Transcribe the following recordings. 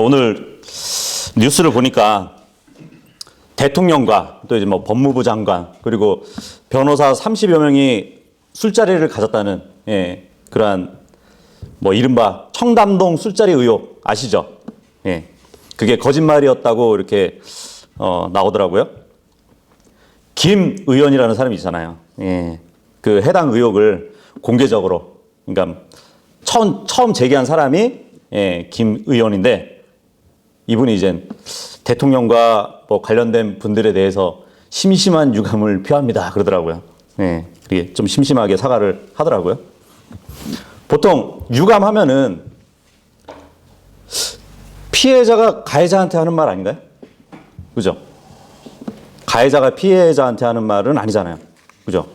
오늘 뉴스를 보니까 대통령과 또 이제 뭐 법무부 장관 그리고 변호사 30여 명이 술자리를 가졌다는 그러한 뭐 이른바 청담동 술자리 의혹 아시죠? 그게 거짓말이었다고 이렇게 나오더라고요. 김 의원이라는 사람이 있잖아요. 그 해당 의혹을 공개적으로 그러니까 처음 제기한 사람이 김 의원인데 이분이 이제 대통령과 뭐 관련된 분들에 대해서 심심한 유감을 표합니다 그러더라고요. 그게 좀 심심하게 사과를 하더라고요. 보통 유감하면은 피해자가 가해자한테 하는 말 아닌가요? 그죠? 가해자가 피해자한테 하는 말은 아니잖아요. 그죠?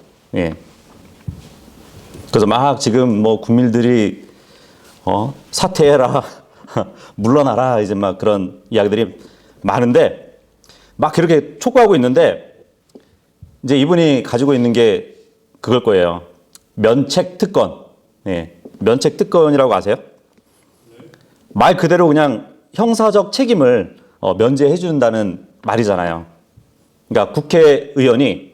그래서 막 지금 뭐 국민들이 사퇴해라, 물러나라 이제 막 그런 이야기들이 많은데 막 그렇게 촉구하고 있는데 이제 이분이 가지고 있는 게 그걸 거예요. 면책 특권. 면책 특권이라고 아세요? 말 그대로 그냥 형사적 책임을 면제해 준다는 말이잖아요. 그러니까 국회의원이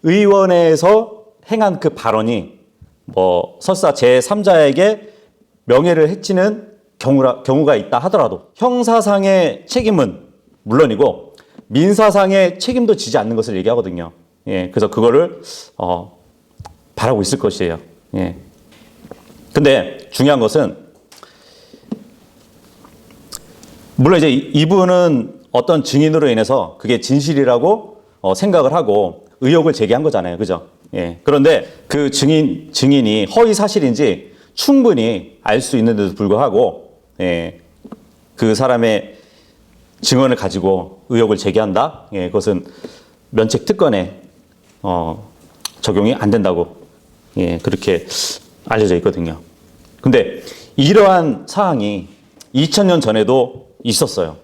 의원회에서 행한 그 발언이 뭐 설사 제3자에게 명예를 해치는 경우가 있다 하더라도 형사상의 책임은 물론이고 민사상의 책임도 지지 않는 것을 얘기하거든요. 그래서 그거를 바라고 있을 것이에요. 근데 중요한 것은 물론 이제 이분은 어떤 증인으로 인해서 그게 진실이라고 생각을 하고 의혹을 제기한 거잖아요. 그죠? 그런데 그 증인이 허위 사실인지 충분히 알 수 있는데도 불구하고 그 사람의 증언을 가지고 의혹을 제기한다. 그것은 면책 특권에 적용이 안 된다고 그렇게 알려져 있거든요. 근데 이러한 사항이 2000년 전에도 있었어요.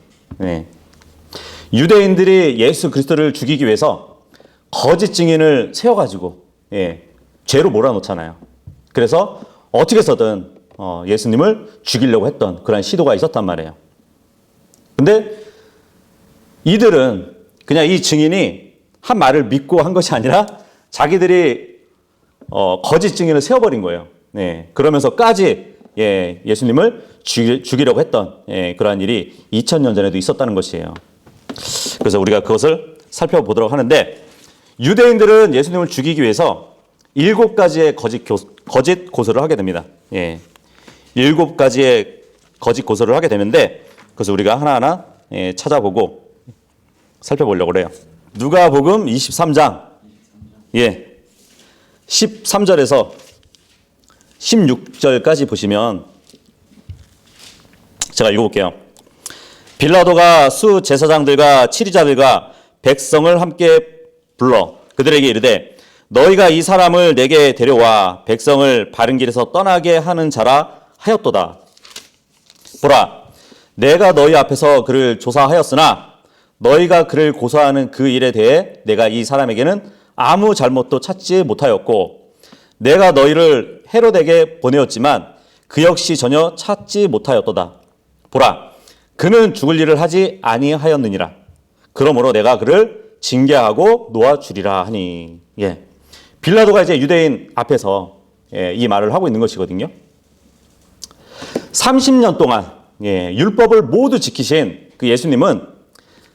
유대인들이 예수 그리스도를 죽이기 위해서 거짓 증인을 세워가지고 죄로 몰아놓잖아요. 그래서 어떻게 해서든 예수님을 죽이려고 했던 그런 시도가 있었단 말이에요. 근데 이들은 그냥 이 증인이 한 말을 믿고 한 것이 아니라 자기들이 거짓 증인을 세워버린 거예요. 그러면서까지 예수님을 죽이려고 했던 그러한 일이 2000년 전에도 있었다는 것이에요. 그래서 우리가 그것을 살펴보도록 하는데 유대인들은 예수님을 죽이기 위해서 7가지의 거짓 고소를 하게 됩니다. 7가지의 거짓 고소를 하게 되는데 그래서 우리가 하나하나 찾아보고 살펴보려고 그래요. 누가복음 23장 13절에서 16절까지 보시면 제가 읽어볼게요. 빌라도가 수제사장들과 치리자들과 백성을 함께 불러 그들에게 이르되 너희가 이 사람을 내게 데려와 백성을 바른 길에서 떠나게 하는 자라 하였도다. 보라, 내가 너희 앞에서 그를 조사하였으나 너희가 그를 고소하는 그 일에 대해 내가 이 사람에게는 아무 잘못도 찾지 못하였고 내가 너희를 헤롯에게 보내었지만 그 역시 전혀 찾지 못하였도다. 보라, 그는 죽을 일을 하지 아니하였느니라. 그러므로 내가 그를 징계하고 놓아주리라 하니. 빌라도가 이제 유대인 앞에서 이 말을 하고 있는 것이거든요. 30년 동안 율법을 모두 지키신 그 예수님은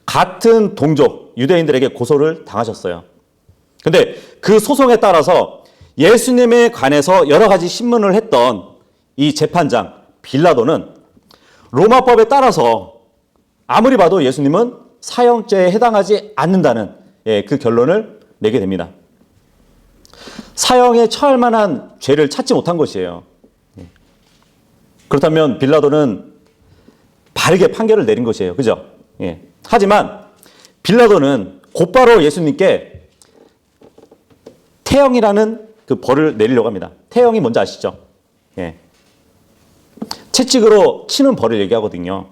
같은 동족 유대인들에게 고소를 당하셨어요. 근데 그 소송에 따라서 예수님에 관해서 여러 가지 신문을 했던 이 재판장 빌라도는 로마법에 따라서 아무리 봐도 예수님은 사형죄에 해당하지 않는다는 그 결론을 내게 됩니다. 사형에 처할 만한 죄를 찾지 못한 것이에요. 그렇다면 빌라도는 바르게 판결을 내린 것이에요. 그죠? 하지만 빌라도는 곧바로 예수님께 태형이라는 그 벌을 내리려고 합니다. 태형이 뭔지 아시죠? 채찍으로 치는 벌을 얘기하거든요.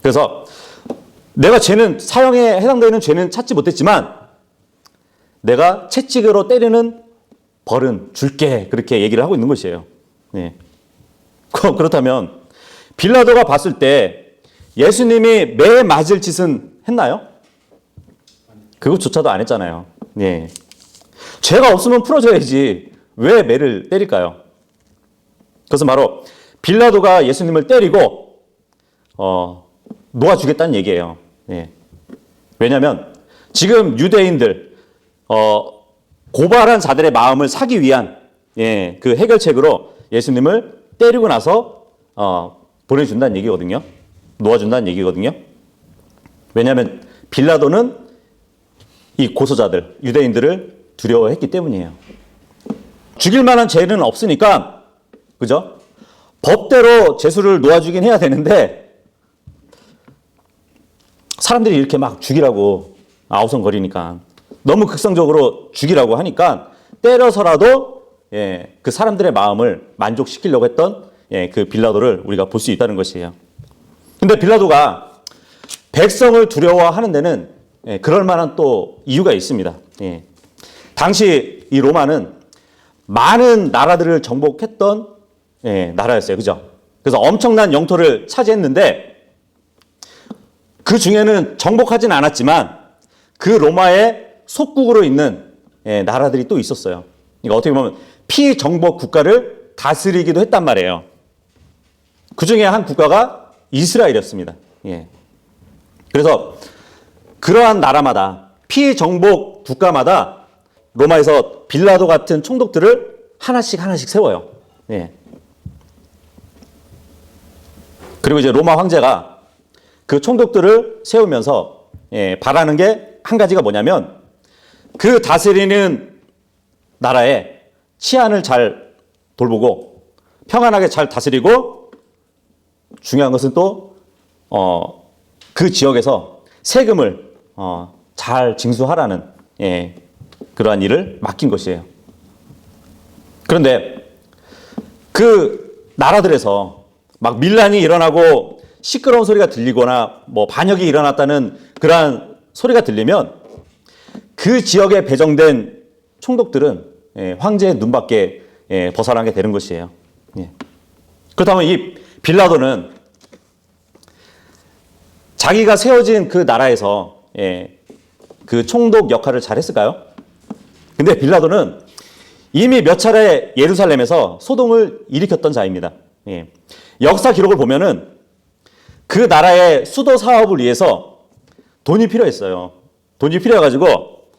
그래서 내가 사형에 해당되는 죄는 찾지 못했지만 내가 채찍으로 때리는 벌은 줄게 그렇게 얘기를 하고 있는 것이에요. 그렇다면 빌라도가 봤을 때 예수님이 매 맞을 짓은 했나요? 그것조차도 안 했잖아요. 예. 죄가 없으면 풀어줘야지 왜 매를 때릴까요? 그것은 바로 빌라도가 예수님을 때리고 놓아주겠다는 얘기예요. 예. 왜냐하면 지금 유대인들 고발한 자들의 마음을 사기 위한 그 해결책으로 예수님을 때리고 나서 보내준다는 얘기거든요. 놓아준다는 얘기거든요. 왜냐하면 빌라도는 이 고소자들, 유대인들을 두려워했기 때문이에요. 죽일 만한 죄는 없으니까, 그죠? 법대로 죄수를 놓아주긴 해야 되는데, 사람들이 이렇게 막 죽이라고 아우성거리니까, 너무 극성적으로 죽이라고 하니까, 때려서라도, 그 사람들의 마음을 만족시키려고 했던, 그 빌라도를 우리가 볼 수 있다는 것이에요. 근데 빌라도가 백성을 두려워하는 데는 그럴 만한 또 이유가 있습니다. 당시 이 로마는 많은 나라들을 정복했던 나라였어요. 그죠? 그래서 엄청난 영토를 차지했는데 그 중에는 정복하진 않았지만 그 로마의 속국으로 있는 나라들이 또 있었어요. 그러니까 어떻게 보면 피정복 국가를 다스리기도 했단 말이에요. 그 중에 한 국가가 이스라엘이었습니다. 그래서 그러한 나라마다 피정복 국가마다 로마에서 빌라도 같은 총독들을 하나씩 세워요. 그리고 이제 로마 황제가 그 총독들을 세우면서 바라는 게 한 가지가 뭐냐면 그 다스리는 나라의 치안을 잘 돌보고 평안하게 잘 다스리고 중요한 것은 또 그 지역에서 세금을 잘 징수하라는 그러한 일을 맡긴 것이에요. 그런데 그 나라들에서 막 밀란이 일어나고 시끄러운 소리가 들리거나 뭐 반역이 일어났다는 그러한 소리가 들리면 그 지역에 배정된 총독들은 황제의 눈밖에 벗어나게 되는 것이에요. 그렇다면 이 빌라도는 자기가 세워진 그 나라에서 그 총독 역할을 잘했을까요? 근데 빌라도는 이미 몇 차례 예루살렘에서 소동을 일으켰던 자입니다. 역사 기록을 보면은 그 나라의 수도 사업을 위해서 돈이 필요했어요. 돈이 필요해가지고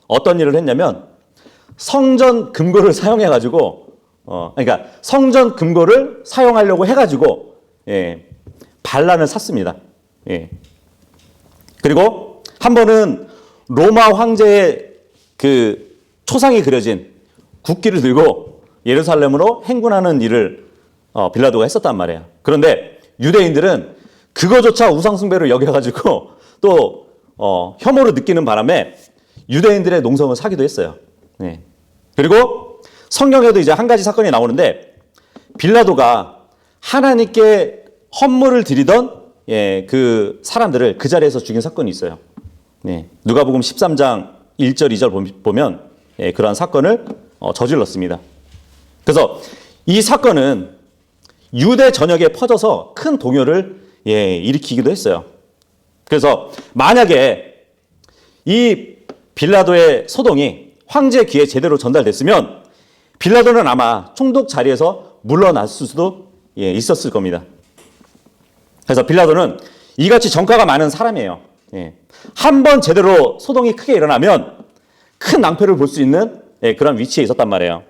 어떤 일을 했냐면 성전 금고를 사용해가지고 그러니까 성전 금고를 사용하려고 해가지고 반란을 샀습니다. 그리고 한 번은 로마 황제의 그 초상이 그려진 국기를 들고 예루살렘으로 행군하는 일을 빌라도가 했었단 말이에요. 그런데 유대인들은 그거조차 우상숭배로 여겨가지고 또 혐오를 느끼는 바람에 유대인들의 농성을 사기도 했어요. 그리고 성경에도 이제 한 가지 사건이 나오는데 빌라도가 하나님께 헌물을 드리던 그 사람들을 그 자리에서 죽인 사건이 있어요. 누가복음 13장 1절 2절 보면 그러한 사건을 저질렀습니다. 그래서 이 사건은 유대 전역에 퍼져서 큰 동요를 일으키기도 했어요. 그래서 만약에 이 빌라도의 소동이 황제 귀에 제대로 전달됐으면 빌라도는 아마 총독 자리에서 물러났을 수도 있었을 겁니다. 그래서 빌라도는 이같이 정가가 많은 사람이에요. 한 번 제대로 소동이 크게 일어나면 큰 낭패를 볼 수 있는 그런 위치에 있었단 말이에요.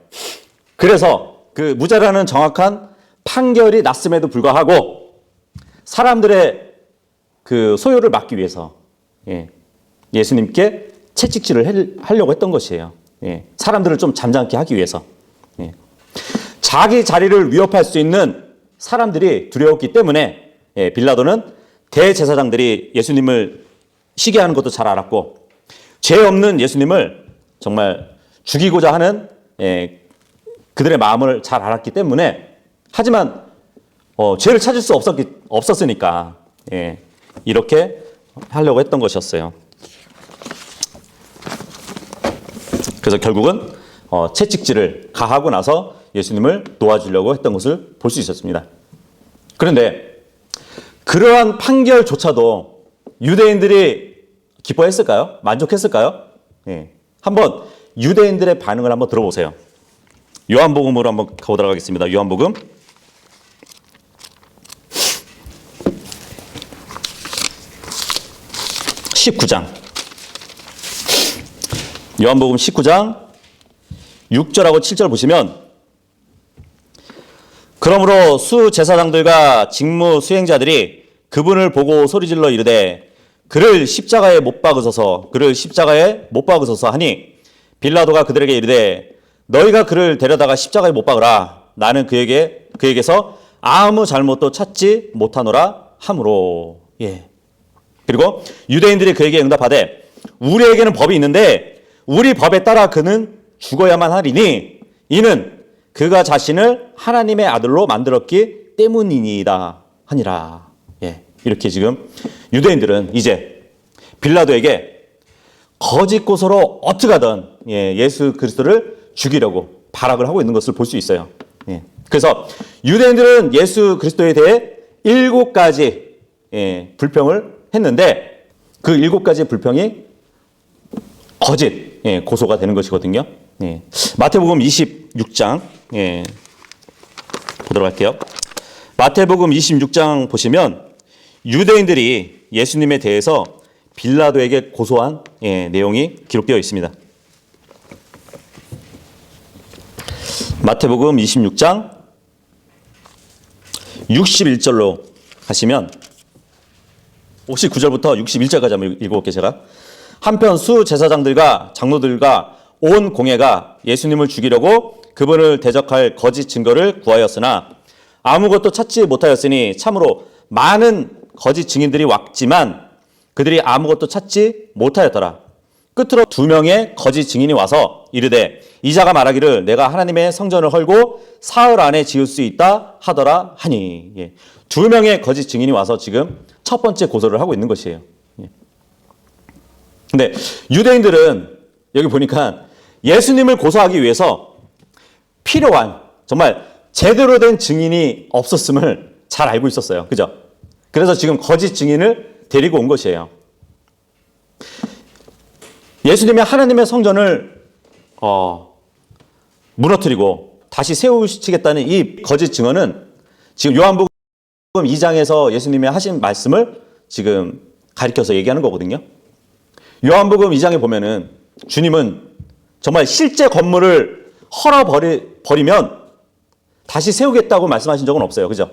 그래서 그 무죄라는 정확한 판결이 났음에도 불구하고 사람들의 그 소요를 막기 위해서 예수님께 채찍질을 하려고 했던 것이에요. 사람들을 좀 잠잠케 하기 위해서. 자기 자리를 위협할 수 있는 사람들이 두려웠기 때문에 빌라도는 대제사장들이 예수님을 시기하는 것도 잘 알았고 죄 없는 예수님을 정말 죽이고자 하는 그들의 마음을 잘 알았기 때문에 하지만 죄를 찾을 수 없었으니까 이렇게 하려고 했던 것이었어요. 그래서 결국은 채찍질을 가하고 나서 예수님을 도와주려고 했던 것을 볼 수 있었습니다. 그런데 그러한 판결조차도 유대인들이 기뻐했을까요? 만족했을까요? 예. 한번 유대인들의 반응을 한번 들어보세요. 요한복음으로 한번 가보도록 하겠습니다. 요한복음 19장. 요한복음 19장 6절하고 7절 보시면, 그러므로 수제사장들과 직무 수행자들이 그분을 보고 소리질러 이르되 그를 십자가에 못 박으소서, 그를 십자가에 못 박으소서 하니, 빌라도가 그들에게 이르되 너희가 그를 데려다가 십자가에 못 박으라. 나는 그에게서 아무 잘못도 찾지 못하노라 하므로. 예. 그리고 유대인들이 그에게 응답하되 우리에게는 법이 있는데 우리 법에 따라 그는 죽어야만 하리니 이는 그가 자신을 하나님의 아들로 만들었기 때문이니이다 하니라. 예. 이렇게 지금 유대인들은 이제 빌라도에게 거짓 고소로 어떻게 하든 예수 그리스도를 죽이려고 발악을 하고 있는 것을 볼 수 있어요. 예. 그래서 유대인들은 예수 그리스도에 대해 7가지 불평을 했는데 그 7가지 불평이 거짓 고소가 되는 것이거든요. 마태복음 26장 보도록 할게요. 마태복음 26장 보시면 유대인들이 예수님에 대해서 빌라도에게 고소한 내용이 기록되어 있습니다. 마태복음 26장 61절로 가시면 59절부터 61절까지 한번 읽어볼게요. 제가. 한편 수제사장들과 장로들과 온 공회가 예수님을 죽이려고 그분을 대적할 거짓 증거를 구하였으나 아무것도 찾지 못하였으니 참으로 많은 거짓 증인들이 왔지만 그들이 아무것도 찾지 못하였더라. 끝으로 2명의 거짓 증인이 와서 이르되 이자가 말하기를 내가 하나님의 성전을 헐고 사흘 안에 지을 수 있다 하더라 하니. 2명의 거짓 증인이 와서 지금 첫 번째 고소를 하고 있는 것이에요. 근데 유대인들은 여기 보니까 예수님을 고소하기 위해서 필요한 정말 제대로 된 증인이 없었음을 잘 알고 있었어요. 그죠? 그래서 지금 거짓 증인을 데리고 온 것이에요. 예수님이 하나님의 성전을 무너뜨리고 다시 세우시겠다는 이 거짓 증언은 지금 요한복음 2장에서 예수님이 하신 말씀을 지금 가리켜서 얘기하는 거거든요. 요한복음 2장에 보면은 주님은 정말 실제 건물을 헐어버리면 다시 세우겠다고 말씀하신 적은 없어요. 그죠?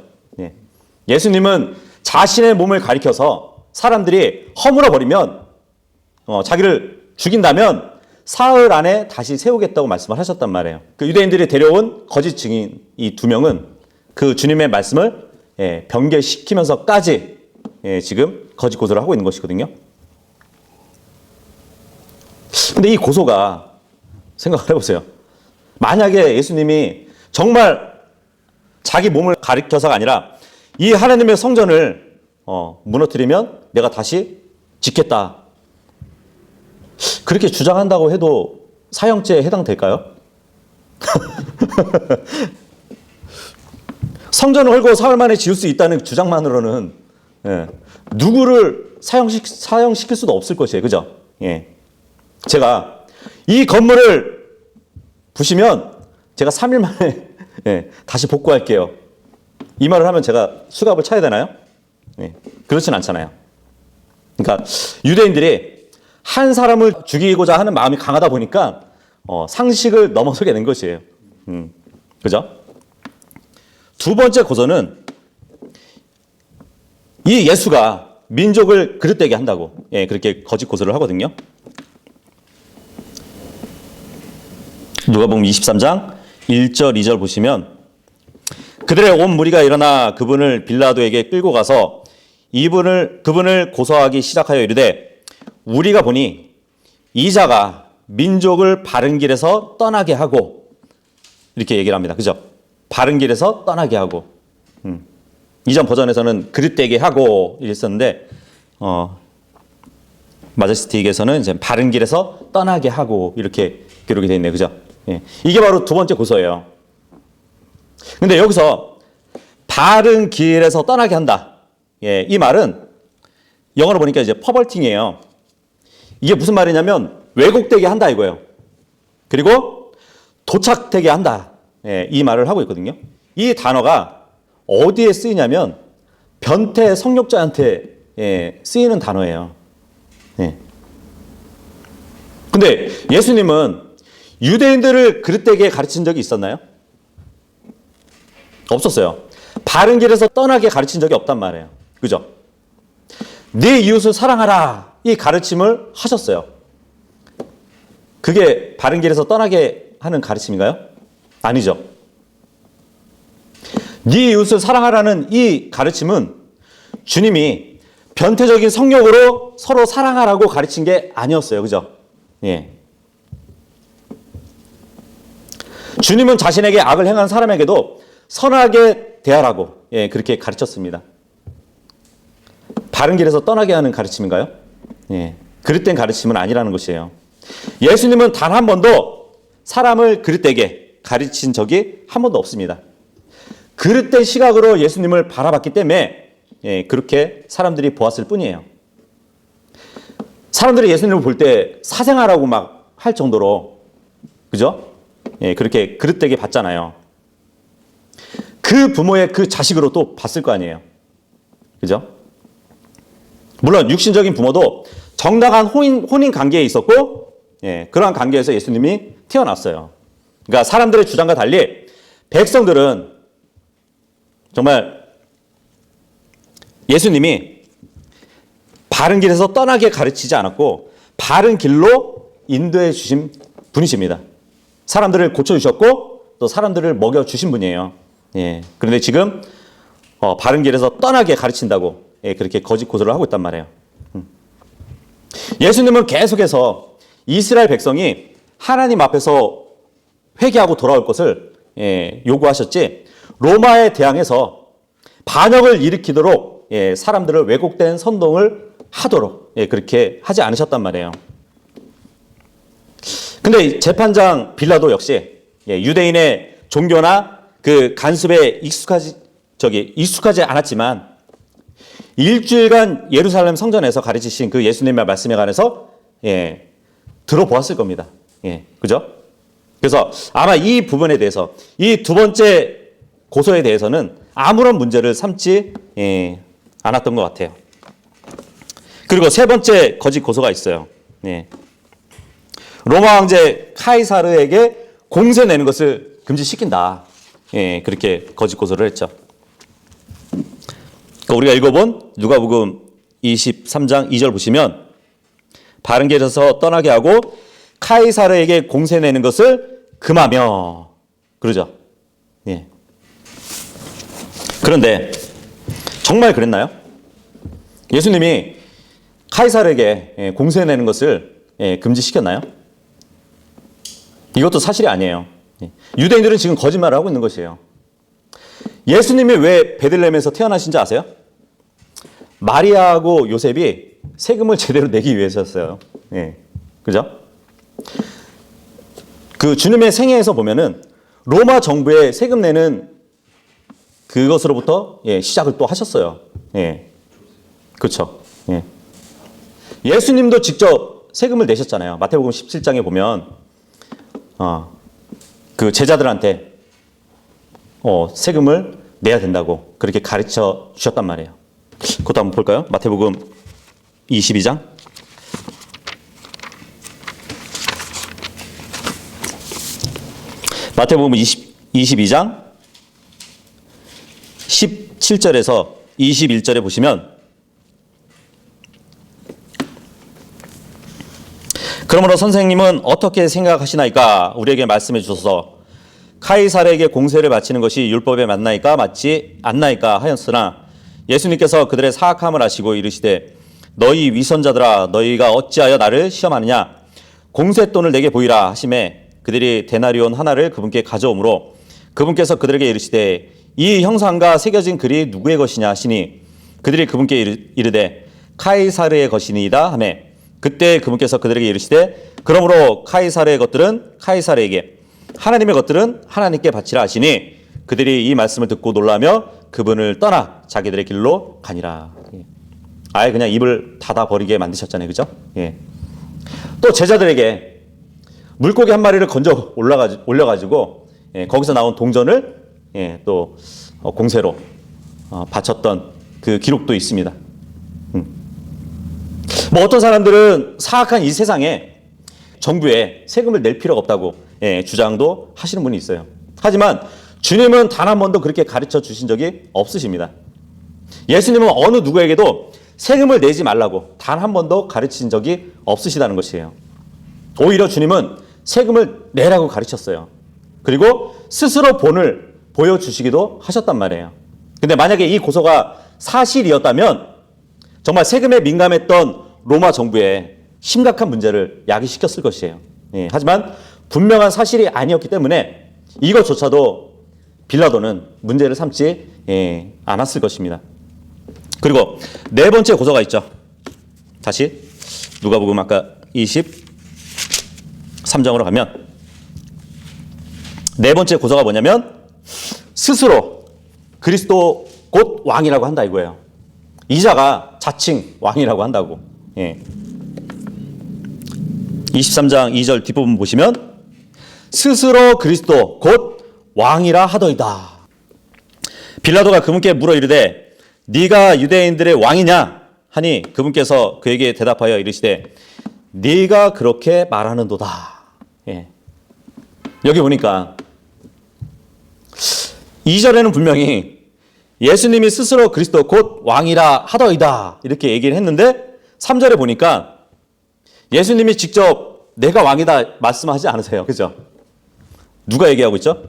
예수님은 자신의 몸을 가리켜서 사람들이 허물어버리면 자기를 죽인다면 사흘 안에 다시 세우겠다고 말씀을 하셨단 말이에요. 그 유대인들이 데려온 거짓 증인 이 2명은 그 주님의 말씀을 변개시키면서까지 지금 거짓 고소를 하고 있는 것이거든요. 근데 이 고소가 생각을 해보세요. 만약에 예수님이 정말 자기 몸을 가리켜서가 아니라 이 하나님의 성전을 무너뜨리면 내가 다시 짓겠다. 그렇게 주장한다고 해도 사형죄에 해당될까요? 성전을 헐고 사흘 만에 지을 수 있다는 주장만으로는 누구를 사형시킬 수도 없을 것이에요. 그죠? 제가 이 건물을 부시면 제가 3일 만에 다시 복구할게요. 이 말을 하면 제가 수갑을 차야 되나요? 그렇진 않잖아요. 그러니까 유대인들이 한 사람을 죽이고자 하는 마음이 강하다 보니까 상식을 넘어서게 된 것이에요. 그죠? 두 번째 고소는 이 예수가 민족을 그릇되게 한다고 그렇게 거짓 고소를 하거든요. 누가복음 23장 1절 2절 보시면 그들의 온 무리가 일어나 그분을 빌라도에게 끌고 가서 그분을 고소하기 시작하여 이르되 우리가 보니 이자가 민족을 바른 길에서 떠나게 하고 이렇게 얘기를 합니다. 그죠? 바른 길에서 떠나게 하고 이전 버전에서는 그릇되게 하고 이랬었는데 마제스틱에서는 이제 바른 길에서 떠나게 하고 이렇게 기록이 되어 있네요. 그죠? 이게 바로 두 번째 고소예요. 근데 여기서 바른 길에서 떠나게 한다. 예, 이 말은 영어로 보니까 이제 퍼벌팅이에요. 이게 무슨 말이냐면 왜곡되게 한다 이거예요. 그리고 도착되게 한다. 예, 이 말을 하고 있거든요. 이 단어가 어디에 쓰이냐면 변태 성욕자한테 예, 쓰이는 단어예요. 예. 근데 예수님은 유대인들을 그릇되게 가르친 적이 있었나요? 없었어요. 바른 길에서 떠나게 가르친 적이 없단 말이에요. 그죠? 네 이웃을 사랑하라 이 가르침을 하셨어요. 그게 바른 길에서 떠나게 하는 가르침인가요? 아니죠. 네 이웃을 사랑하라는 이 가르침은 주님이 변태적인 성욕으로 서로 사랑하라고 가르친 게 아니었어요. 그죠? 예. 주님은 자신에게 악을 행한 사람에게도 선하게 대하라고 예, 그렇게 가르쳤습니다. 바른 길에서 떠나게 하는 가르침인가요? 예. 그릇된 가르침은 아니라는 것이에요. 예수님은 단 한 번도 사람을 그릇되게 가르친 적이 한 번도 없습니다. 그릇된 시각으로 예수님을 바라봤기 때문에 예, 그렇게 사람들이 보았을 뿐이에요. 사람들이 예수님을 볼 때 사생아라고 막 할 정도로 그죠? 예, 그렇게 그릇되게 봤잖아요. 그 부모의 그 자식으로 또 봤을 거 아니에요. 그죠? 물론 육신적인 부모도 정당한 혼인 관계에 있었고 예, 그러한 관계에서 예수님이 태어났어요. 그러니까 사람들의 주장과 달리 백성들은 정말 예수님이 바른 길에서 떠나게 가르치지 않았고 바른 길로 인도해 주신 분이십니다. 사람들을 고쳐주셨고 또 사람들을 먹여주신 분이에요. 예, 그런데 지금 바른 길에서 떠나게 가르친다고 예, 그렇게 거짓 고소를 하고 있단 말이에요. 예수님은 계속해서 이스라엘 백성이 하나님 앞에서 회개하고 돌아올 것을 예, 요구하셨지 로마에 대항해서 반역을 일으키도록 예, 사람들을 왜곡된 선동을 하도록 예, 그렇게 하지 않으셨단 말이에요. 근데 재판장 빌라도 역시 예, 유대인의 종교나 그 간습에 익숙하지 않았지만 일주일간 예루살렘 성전에서 가르치신 그 예수님의 말씀에 관해서 예, 들어보았을 겁니다. 예, 그죠? 그래서 아마 이 부분에 대해서 이 두 번째 고소에 대해서는 아무런 문제를 삼지 예, 않았던 것 같아요. 그리고 세 번째 거짓 고소가 있어요. 예. 로마 황제 카이사르에게 공세 내는 것을 금지시킨다. 예, 그렇게 거짓 고소를 했죠. 그러니까 우리가 읽어본 누가복음 23장 2절 보시면 바른 길에서 떠나게 하고 카이사르에게 공세 내는 것을 금하며 그러죠. 예. 그런데 정말 그랬나요? 예수님이 카이사르에게 공세 내는 것을 금지시켰나요? 이것도 사실이 아니에요. 유대인들은 지금 거짓말을 하고 있는 것이에요. 예수님이 왜 베들레헴에서 태어나신지 아세요? 마리아하고 요셉이 세금을 제대로 내기 위해서였어요. 예. 그죠? 그 주님의 생애에서 보면은 로마 정부에 세금 내는 그것으로부터 예, 시작을 또 하셨어요. 예. 그렇죠. 예. 예수님도 직접 세금을 내셨잖아요. 마태복음 17장에 보면 그 제자들한테 세금을 내야 된다고 그렇게 가르쳐 주셨단 말이에요. 그것도 한번 볼까요? 마태복음 22장. 마태복음 22장 17절에서 21절에 보시면 그러므로 선생님은 어떻게 생각하시나이까? 우리에게 말씀해 주소서. 카이사르에게 공세를 바치는 것이 율법에 맞나이까 맞지 않나이까 하였으나 예수님께서 그들의 사악함을 아시고 이르시되 너희 위선자들아 너희가 어찌하여 나를 시험하느냐 공세돈을 내게 보이라 하시매 그들이 데나리온 하나를 그분께 가져오므로 그분께서 그들에게 이르시되 이 형상과 새겨진 글이 누구의 것이냐 하시니 그들이 그분께 이르되 카이사르의 것이니이다 하매 그때 그분께서 그들에게 이르시되 그러므로 카이사르의 것들은 카이사르에게 하나님의 것들은 하나님께 바치라 하시니 그들이 이 말씀을 듣고 놀라며 그분을 떠나 자기들의 길로 가니라. 예. 아예 그냥 입을 닫아버리게 만드셨잖아요. 그죠? 예. 또 제자들에게 물고기 한 마리를 건져 올려가지고 예, 거기서 나온 동전을 예, 또 공세로 바쳤던 그 기록도 있습니다. 뭐 어떤 사람들은 사악한 이 세상에 정부에 세금을 낼 필요가 없다고 예, 주장도 하시는 분이 있어요. 하지만 주님은 단 한 번도 그렇게 가르쳐 주신 적이 없으십니다. 예수님은 어느 누구에게도 세금을 내지 말라고 단 한 번도 가르친 적이 없으시다는 것이에요. 오히려 주님은 세금을 내라고 가르쳤어요. 그리고 스스로 본을 보여주시기도 하셨단 말이에요. 근데 만약에 이 고소가 사실이었다면 정말 세금에 민감했던 로마 정부에 심각한 문제를 야기시켰을 것이에요. 예, 하지만 분명한 사실이 아니었기 때문에 이것조차도 빌라도는 문제를 삼지 않았을 것입니다. 그리고 네 번째 고소가 있죠. 다시 누가복음 아까 23장으로 가면 네 번째 고소가 뭐냐면 스스로 그리스도 곧 왕이라고 한다 이거예요. 이자가 자칭 왕이라고 한다고. 예. 23장 2절 뒷부분 보시면 스스로 그리스도 곧 왕이라 하더이다. 빌라도가 그분께 물어 이르되 네가 유대인들의 왕이냐 하니 그분께서 그에게 대답하여 이르시되 네가 그렇게 말하는도다. 예. 여기 보니까 2절에는 분명히 예수님이 스스로 그리스도 곧 왕이라 하더이다 이렇게 얘기를 했는데 3절에 보니까 예수님이 직접 내가 왕이다 말씀하지 않으세요. 그죠? 누가 얘기하고 있죠?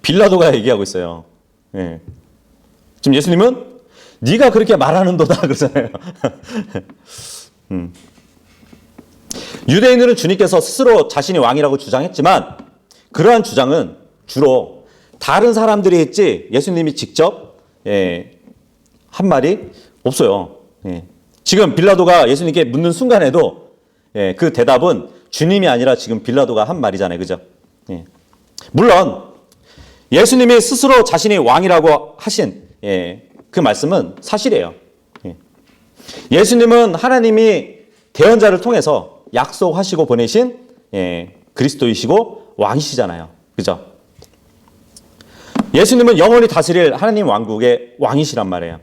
빌라도가 얘기하고 있어요. 예. 지금 예수님은 네가 그렇게 말하는도다 그러잖아요. 유대인들은 주님께서 스스로 자신이 왕이라고 주장했지만 그러한 주장은 주로 다른 사람들이 했지 예수님이 직접 한 말이 없어요. 예. 지금 빌라도가 예수님께 묻는 순간에도 그 대답은 주님이 아니라 지금 빌라도가 한 말이잖아요. 그죠? 예. 물론 예수님이 스스로 자신이 왕이라고 하신 그 말씀은 사실이에요. 예. 예수님은 하나님이 대언자를 통해서 약속하시고 보내신 그리스도이시고 왕이시잖아요. 그죠? 예수님은 영원히 다스릴 하나님 왕국의 왕이시란 말이에요.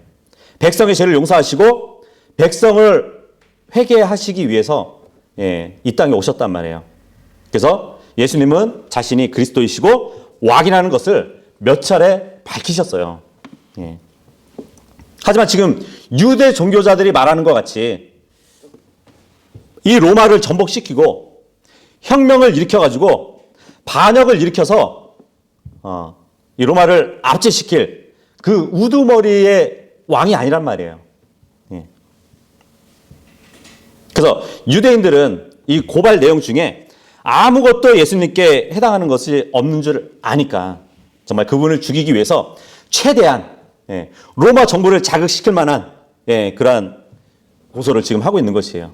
백성의 죄를 용서하시고 백성을 회개하시기 위해서 이 땅에 오셨단 말이에요. 그래서 예수님은 자신이 그리스도이시고 왕이라는 것을 몇 차례 밝히셨어요. 예. 하지만 지금 유대 종교자들이 말하는 것 같이 이 로마를 전복시키고 혁명을 일으켜가지고 반역을 일으켜서 이 로마를 압제시킬 그 우두머리의 왕이 아니란 말이에요. 예. 그래서 유대인들은 이 고발 내용 중에 아무것도 예수님께 해당하는 것이 없는 줄 아니까 정말 그분을 죽이기 위해서 최대한 로마 정부를 자극시킬 만한 그러한 고소를 지금 하고 있는 것이에요.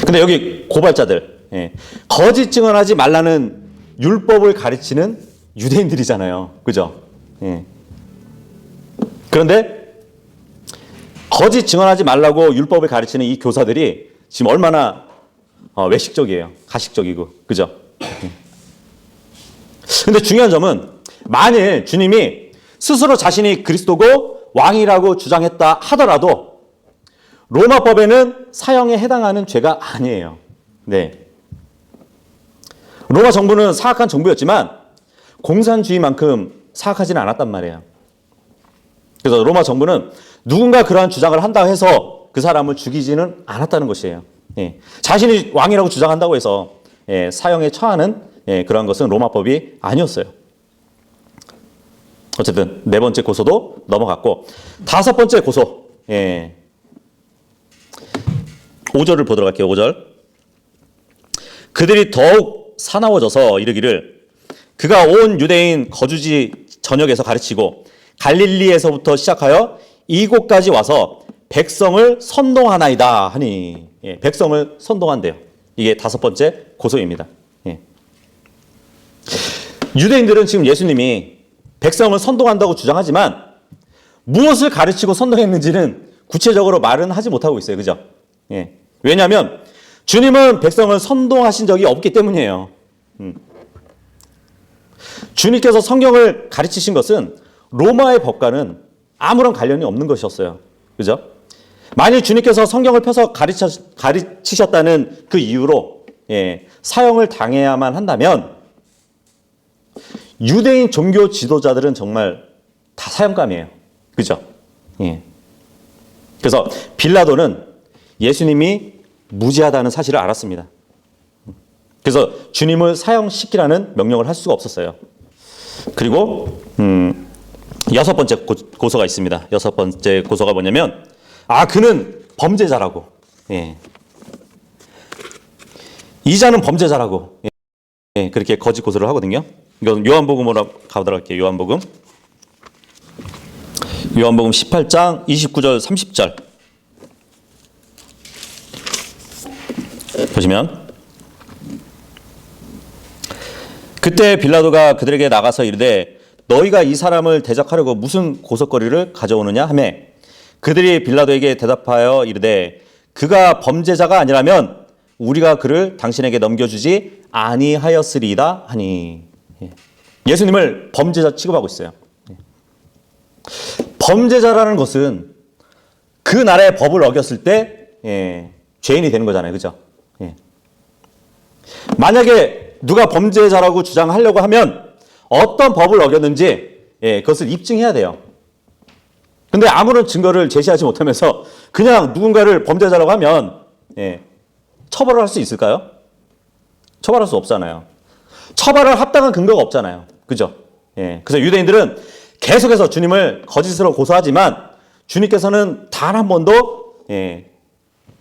근데 여기 고발자들 거짓 증언하지 말라는 율법을 가르치는 유대인들이잖아요. 그죠? 그런데 거짓 증언하지 말라고 율법을 가르치는 이 교사들이 지금 얼마나 외식적이에요. 가식적이고. 그죠? 근데 중요한 점은 만일 주님이 스스로 자신이 그리스도고 왕이라고 주장했다 하더라도 로마법에는 사형에 해당하는 죄가 아니에요. 네. 로마 정부는 사악한 정부였지만 공산주의만큼 사악하지는 않았단 말이에요. 그래서 로마 정부는 누군가 그러한 주장을 한다고 해서 그 사람을 죽이지는 않았다는 것이에요. 예. 자신이 왕이라고 주장한다고 해서 사형에 처하는 그러한 것은 로마법이 아니었어요. 어쨌든 네 번째 고소도 넘어갔고 다섯 번째 고소 5절을 보도록 할게요. 5절 그들이 더욱 사나워져서 이르기를 그가 온 유대인 거주지 전역에서 가르치고 갈릴리에서부터 시작하여 이곳까지 와서 백성을 선동하나이다 하니 백성을 선동한대요. 이게 다섯 번째 고소입니다. 유대인들은 지금 예수님이 백성을 선동한다고 주장하지만 무엇을 가르치고 선동했는지는 구체적으로 말은 하지 못하고 있어요. 그죠? 예. 왜냐하면 주님은 백성을 선동하신 적이 없기 때문이에요. 주님께서 성경을 가르치신 것은 로마의 법과는 아무런 관련이 없는 것이었어요. 그죠? 만일 주님께서 성경을 펴서 가르치셨다는 그 이유로 사형을 당해야만 한다면 유대인 종교 지도자들은 정말 다 사형감이에요. 그죠? 예. 그래서 빌라도는 예수님이 무죄하다는 사실을 알았습니다. 그래서 주님을 사형시키라는 명령을 할 수가 없었어요. 그리고 여섯 번째 고소가 있습니다. 여섯 번째 고소가 뭐냐면 그는 범죄자라고. 예. 이 자는 범죄자라고. 예. 그렇게 거짓 고소를 하거든요. 이건 요한복음으로 가보도록 할게요. 요한복음 18장 29절 30절 보시면 그때 빌라도가 그들에게 나가서 이르되 너희가 이 사람을 대적하려고 무슨 고속거리를 가져오느냐 하며 그들이 빌라도에게 대답하여 이르되 그가 범죄자가 아니라면 우리가 그를 당신에게 넘겨주지 아니하였으리이다 하니. 예수님을 범죄자 취급하고 있어요. 범죄자라는 것은 그 나라의 법을 어겼을 때 죄인이 되는 거잖아요. 그죠? 만약에 누가 범죄자라고 주장하려고 하면 어떤 법을 어겼는지 그것을 입증해야 돼요. 근데 아무런 증거를 제시하지 못하면서 그냥 누군가를 범죄자라고 하면 처벌을 할 수 있을까요? 처벌할 수 없잖아요. 처벌할 합당한 근거가 없잖아요. 그죠? 그래서 유대인들은 계속해서 주님을 거짓으로 고소하지만 주님께서는 단 한 번도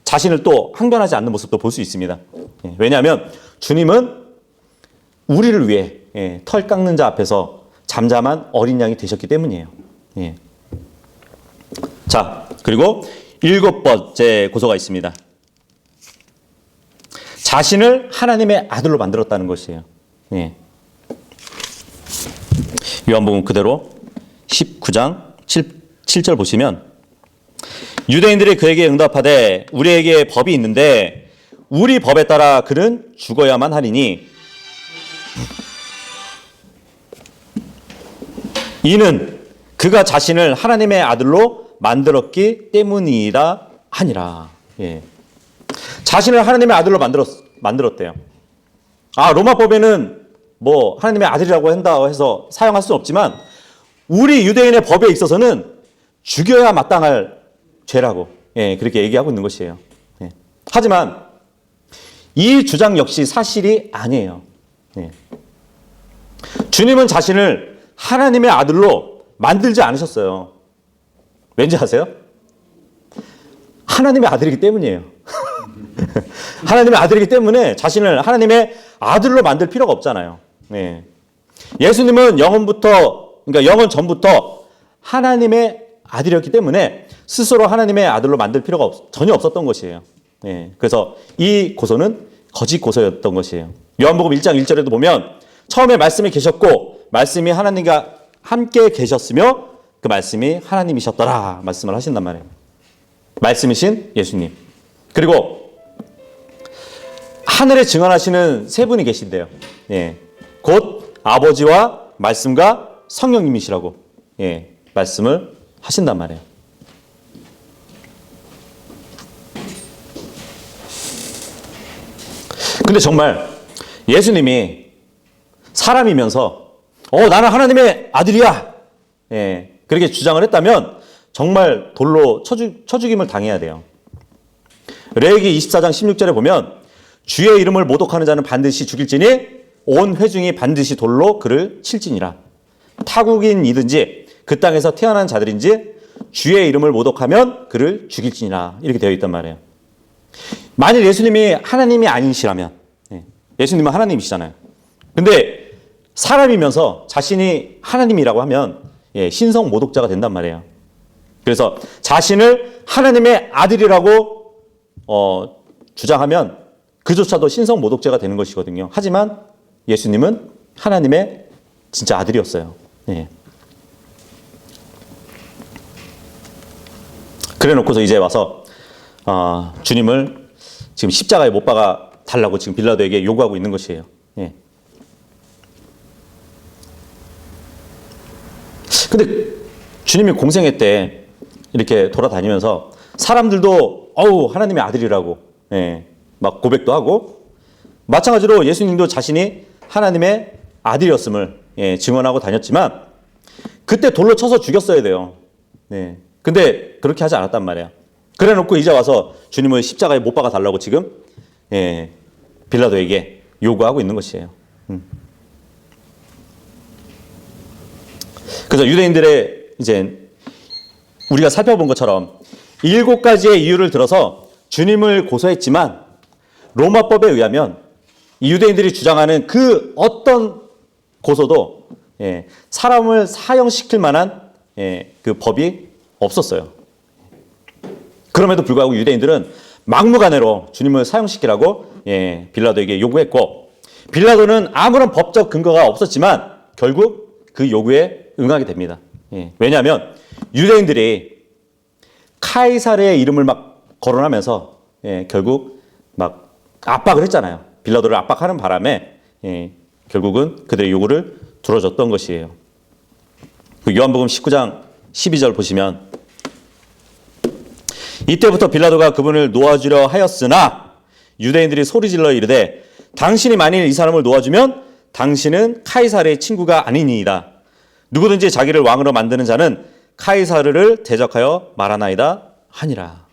자신을 또 항변하지 않는 모습도 볼 수 있습니다. 왜냐하면 주님은 우리를 위해 털 깎는 자 앞에서 잠잠한 어린 양이 되셨기 때문이에요. 자, 그리고 일곱 번째 고소가 있습니다. 자신을 하나님의 아들로 만들었다는 것이에요. 요한복음 그대로 19장 7절 보시면 유대인들이 그에게 응답하되 우리에게 법이 있는데 우리 법에 따라 그는 죽어야만 하리니 이는 그가 자신을 하나님의 아들로 만들었기 때문이라 하니라. 자신을 하나님의 아들로 만들었대요. 로마법에는 뭐 하나님의 아들이라고 한다고 해서 사용할 수는 없지만 우리 유대인의 법에 있어서는 죽여야 마땅할 죄라고 그렇게 얘기하고 있는 것이에요. 하지만 이 주장 역시 사실이 아니에요. 주님은 자신을 하나님의 아들로 만들지 않으셨어요. 왠지 아세요? 하나님의 아들이기 때문이에요. 하나님의 아들이기 때문에 자신을 하나님의 아들로 만들 필요가 없잖아요. 예수님은 영원 전부터 하나님의 아들이었기 때문에 스스로 하나님의 아들로 만들 필요가 전혀 없었던 것이에요. 그래서 이 고소는 거짓 고소였던 것이에요. 요한복음 1장 1절에도 보면 처음에 말씀이 계셨고 말씀이 하나님과 함께 계셨으며 그 말씀이 하나님이셨더라 말씀을 하신단 말이에요. 말씀이신 예수님. 그리고 하늘에 증언하시는 세 분이 계신데요. 곧 아버지와 말씀과 성령님이시라고 말씀을 하신단 말이에요. 근데 정말 예수님이 사람이면서 나는 하나님의 아들이야 그렇게 주장을 했다면 정말 돌로 쳐 죽임을 당해야 돼요. 레위기 24장 16절에 보면 주의 이름을 모독하는 자는 반드시 죽일지니 온 회중이 반드시 돌로 그를 칠지니라. 타국인이든지 그 땅에서 태어난 자들인지 주의 이름을 모독하면 그를 죽일지니라 이렇게 되어 있단 말이에요. 만일 예수님이 하나님이 아니시라면 예수님은 하나님이시잖아요. 근데 사람이면서 자신이 하나님이라고 하면 신성 모독자가 된단 말이에요. 그래서 자신을 하나님의 아들이라고 주장하면 그조차도 신성 모독죄가 되는 것이거든요. 하지만 예수님은 하나님의 진짜 아들이었어요. 예. 그래 놓고서 이제 와서 주님을 지금 십자가에 못 박아 달라고 지금 빌라도에게 요구하고 있는 것이에요. 예. 근데 주님이 공생애 때 이렇게 돌아다니면서 사람들도 하나님의 아들이라고 막 고백도 하고, 마찬가지로 예수님도 자신이 하나님의 아들이었음을 증언하고 다녔지만 그때 돌로 쳐서 죽였어야 돼요. 근데 그렇게 하지 않았단 말이야. 그래 놓고 이제 와서 주님을 십자가에 못 박아 달라고 지금 빌라도에게 요구하고 있는 것이에요. 그래서 유대인들의 이제 우리가 살펴본 것처럼 7가지의 이유를 들어서 주님을 고소했지만, 로마법에 의하면 이 유대인들이 주장하는 그 어떤 고소도 사람을 사형시킬 만한 그 법이 없었어요. 그럼에도 불구하고 유대인들은 막무가내로 주님을 사형시키라고 빌라도에게 요구했고, 빌라도는 아무런 법적 근거가 없었지만 결국 그 요구에 응하게 됩니다. 왜냐하면 유대인들이 카이사르의 이름을 막 거론하면서 결국 막 압박을 했잖아요. 빌라도를 압박하는 바람에 결국은 그들의 요구를 들어줬던 것이에요. 그 요한복음 19장 12절 보시면, 이때부터 빌라도가 그분을 놓아주려 하였으나 유대인들이 소리질러 이르되 당신이 만일 이 사람을 놓아주면 당신은 카이사르의 친구가 아니니이다. 누구든지 자기를 왕으로 만드는 자는 카이사르를 대적하여 말하나이다 하니라.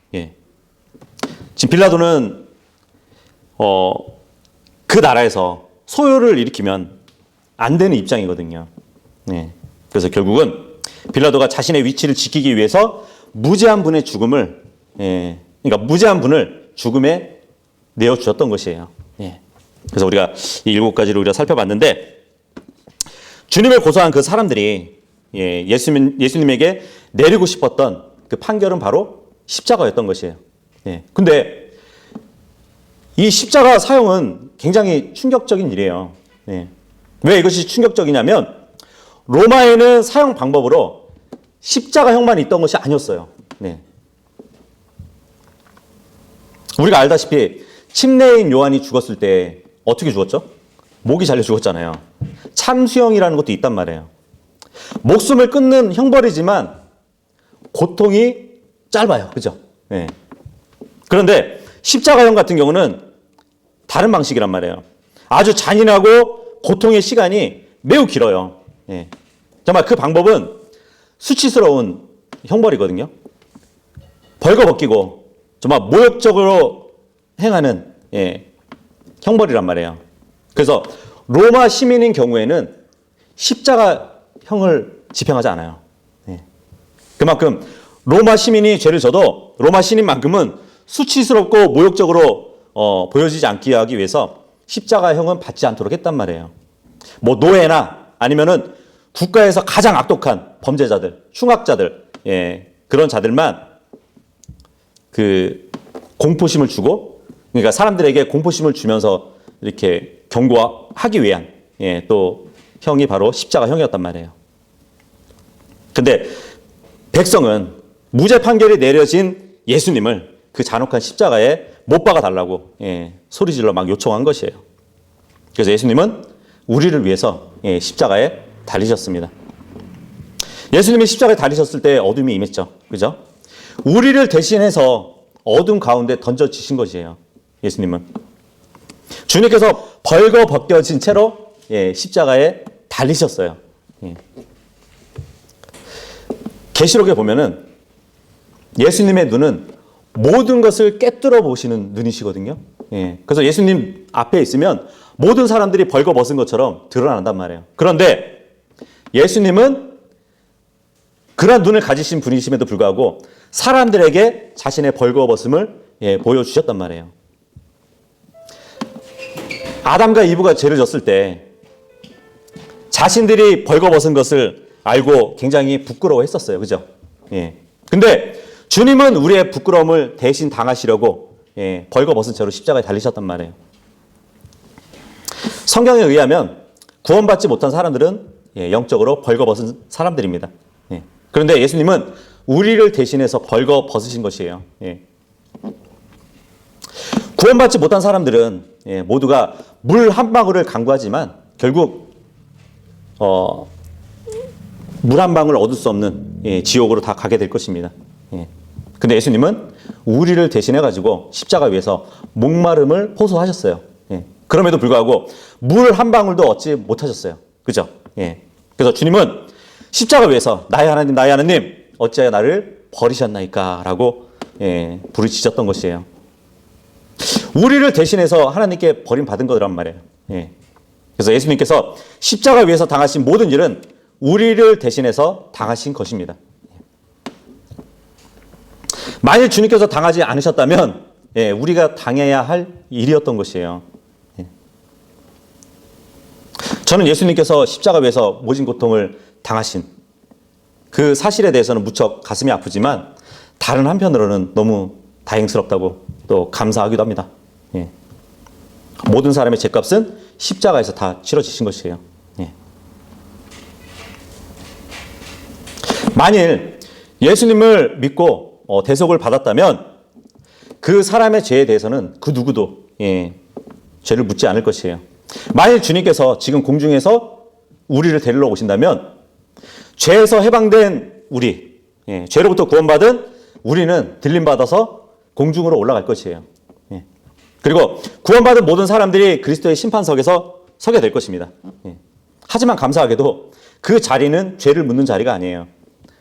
지금 빌라도는 그 나라에서 소요를 일으키면 안 되는 입장이거든요. 그래서 결국은 빌라도가 자신의 위치를 지키기 위해서 무죄한 분의 죽음을, 그러니까 무죄한 분을 죽음에 내어주셨던 것이에요. 그래서 우리가 이 7가지를 우리가 살펴봤는데, 주님을 고소한 그 사람들이 예수님에게 내리고 싶었던 그 판결은 바로 십자가였던 것이에요. 근데 이 십자가 사형은 굉장히 충격적인 일이에요. 왜 이것이 충격적이냐면, 로마에는 사형 방법으로 십자가형만 있던 것이 아니었어요. 우리가 알다시피 침례인 요한이 죽었을 때 어떻게 죽었죠? 목이 잘려 죽었잖아요. 참수형이라는 것도 있단 말이에요. 목숨을 끊는 형벌이지만 고통이 짧아요. 그죠? 그런데 십자가형 같은 경우는 다른 방식이란 말이에요. 아주 잔인하고 고통의 시간이 매우 길어요. 정말 그 방법은 수치스러운 형벌이거든요. 벌거벗기고 정말 모욕적으로 행하는 형벌이란 말이에요. 그래서 로마 시민인 경우에는 십자가형을 집행하지 않아요. 그만큼 로마 시민이 죄를 져도 로마 시민만큼은 수치스럽고 모욕적으로 보여지지 않게 하기 위해서 십자가형은 받지 않도록 했단 말이에요. 뭐 노예나 아니면은 국가에서 가장 악독한 범죄자들, 흉악자들, 그런 자들만 그 공포심을 주고, 그러니까 사람들에게 공포심을 주면서 이렇게 경고하기 위한 또 형이 바로 십자가형이었단 말이에요. 근데 백성은 무죄 판결이 내려진 예수님을 그 잔혹한 십자가에 못 박아 달라고 소리질러 막 요청한 것이에요. 그래서 예수님은 우리를 위해서 십자가에 달리셨습니다. 예수님이 십자가에 달리셨을 때 어둠이 임했죠. 그죠? 우리를 대신해서 어둠 가운데 던져지신 것이에요. 예수님은. 주님께서 벌거벗겨진 채로 십자가에 달리셨어요. 계시록에 보면은 예수님의 눈은 모든 것을 꿰뚫어 보시는 눈이시거든요. 그래서 예수님 앞에 있으면 모든 사람들이 벌거벗은 것처럼 드러난단 말이에요. 그런데 예수님은 그런 눈을 가지신 분이심에도 불구하고 사람들에게 자신의 벌거벗음을 보여주셨단 말이에요. 아담과 이브가 죄를 졌을 때 자신들이 벌거벗은 것을 알고 굉장히 부끄러워했었어요. 그죠? 근데 주님은 우리의 부끄러움을 대신 당하시려고 벌거벗은 채로 십자가에 달리셨단 말이에요. 성경에 의하면 구원받지 못한 사람들은 영적으로 벌거벗은 사람들입니다. 그런데 예수님은 우리를 대신해서 벌거벗으신 것이에요. 구원받지 못한 사람들은 모두가 물 한 방울을 간구하지만 결국 물 한 방울 얻을 수 없는 지옥으로 다 가게 될 것입니다. 근데 예수님은 우리를 대신해 가지고 십자가 위에서 목마름을 호소하셨어요. 그럼에도 불구하고 물 한 방울도 얻지 못하셨어요. 그죠? 그래서 주님은 십자가 위에서 나의 하나님 어찌하여 나를 버리셨나이까 라고 부르짖었던 것이에요. 우리를 대신해서 하나님께 버림받은 거란 말이에요. 그래서 예수님께서 십자가 위에서 당하신 모든 일은 우리를 대신해서 당하신 것입니다. 만일 주님께서 당하지 않으셨다면 우리가 당해야 할 일이었던 것이에요. 저는 예수님께서 십자가 위에서 모진 고통을 당하신 그 사실에 대해서는 무척 가슴이 아프지만 다른 한편으로는 너무 다행스럽다고 또 감사하기도 합니다. 모든 사람의 죄값은 십자가에서 다 치러지신 것이에요. 만일 예수님을 믿고 대속을 받았다면 그 사람의 죄에 대해서는 그 누구도 죄를 묻지 않을 것이에요. 만일 주님께서 지금 공중에서 우리를 데리러 오신다면 죄에서 해방된 우리, 죄로부터 구원받은 우리는 들림받아서 공중으로 올라갈 것이에요. 그리고 구원받은 모든 사람들이 그리스도의 심판석에서 서게 될 것입니다. 하지만 감사하게도 그 자리는 죄를 묻는 자리가 아니에요.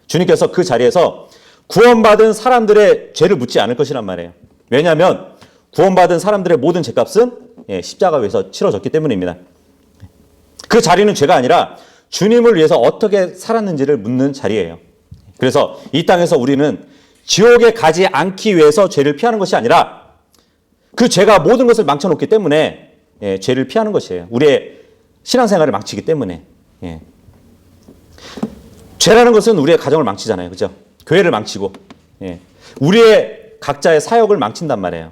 주님께서 그 자리에서 구원받은 사람들의 죄를 묻지 않을 것이란 말이에요. 왜냐하면 구원받은 사람들의 모든 죄값은 십자가 위에서 치러졌기 때문입니다. 그 자리는 죄가 아니라 주님을 위해서 어떻게 살았는지를 묻는 자리예요. 그래서 이 땅에서 우리는 지옥에 가지 않기 위해서 죄를 피하는 것이 아니라 그 죄가 모든 것을 망쳐놓기 때문에 죄를 피하는 것이에요. 우리의 신앙생활을 망치기 때문에. 죄라는 것은 우리의 가정을 망치잖아요. 그죠? 교회를 망치고 우리의 각자의 사역을 망친단 말이에요.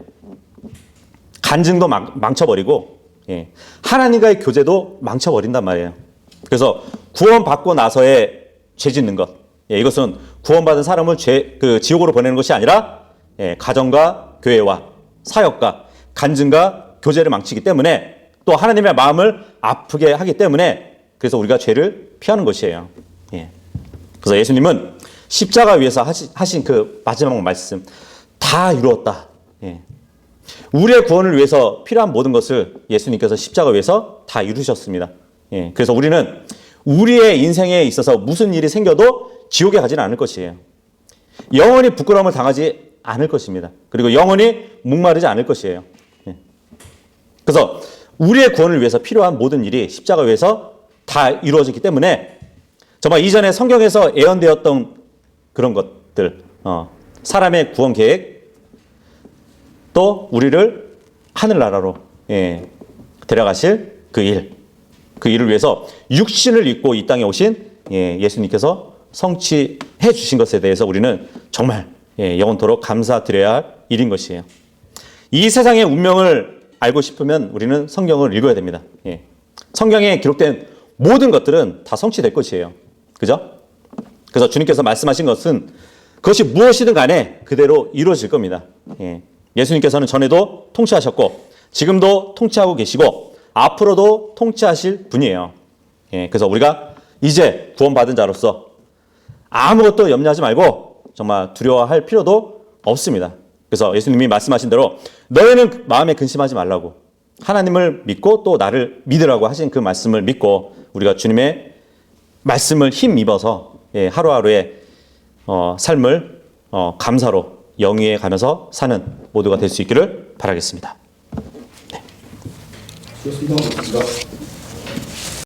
간증도 망쳐버리고 하나님과의 교제도 망쳐버린단 말이에요. 그래서 구원받고 나서의 죄 짓는 것, 이것은 구원받은 사람을 지옥으로 보내는 것이 아니라 가정과 교회와 사역과 간증과 교제를 망치기 때문에 또 하나님의 마음을 아프게 하기 때문에 그래서 우리가 죄를 피하는 것이에요. 그래서 예수님은 십자가 위에서 하신 그 마지막 말씀, 다 이루었다. 우리의 구원을 위해서 필요한 모든 것을 예수님께서 십자가 위에서 다 이루셨습니다. 그래서 우리는 우리의 인생에 있어서 무슨 일이 생겨도 지옥에 가지는 않을 것이에요. 영원히 부끄러움을 당하지 않을 것입니다. 그리고 영원히 목마르지 않을 것이에요. 그래서 우리의 구원을 위해서 필요한 모든 일이 십자가 위에서 다 이루어졌기 때문에 정말 이전에 성경에서 예언되었던 그런 것들, 사람의 구원 계획, 또 우리를 하늘나라로 데려가실 그 일을 위해서 육신을 입고 이 땅에 오신 예수님께서 성취해 주신 것에 대해서 우리는 정말 영원토록 감사드려야 할 일인 것이에요. 이 세상의 운명을 알고 싶으면 우리는 성경을 읽어야 됩니다. 성경에 기록된 모든 것들은 다 성취될 것이에요. 그죠? 그래서 주님께서 말씀하신 것은 그것이 무엇이든 간에 그대로 이루어질 겁니다. 예수님께서는 전에도 통치하셨고 지금도 통치하고 계시고 앞으로도 통치하실 분이에요. 그래서 우리가 이제 구원받은 자로서 아무것도 염려하지 말고 정말 두려워할 필요도 없습니다. 그래서 예수님이 말씀하신 대로 너희는 마음에 근심하지 말라고 하나님을 믿고 또 나를 믿으라고 하신 그 말씀을 믿고 우리가 주님의 말씀을 힘입어서 하루하루의 삶을 감사로 영위해 가면서 사는 모두가 될 수 있기를 바라겠습니다. 좋습니다.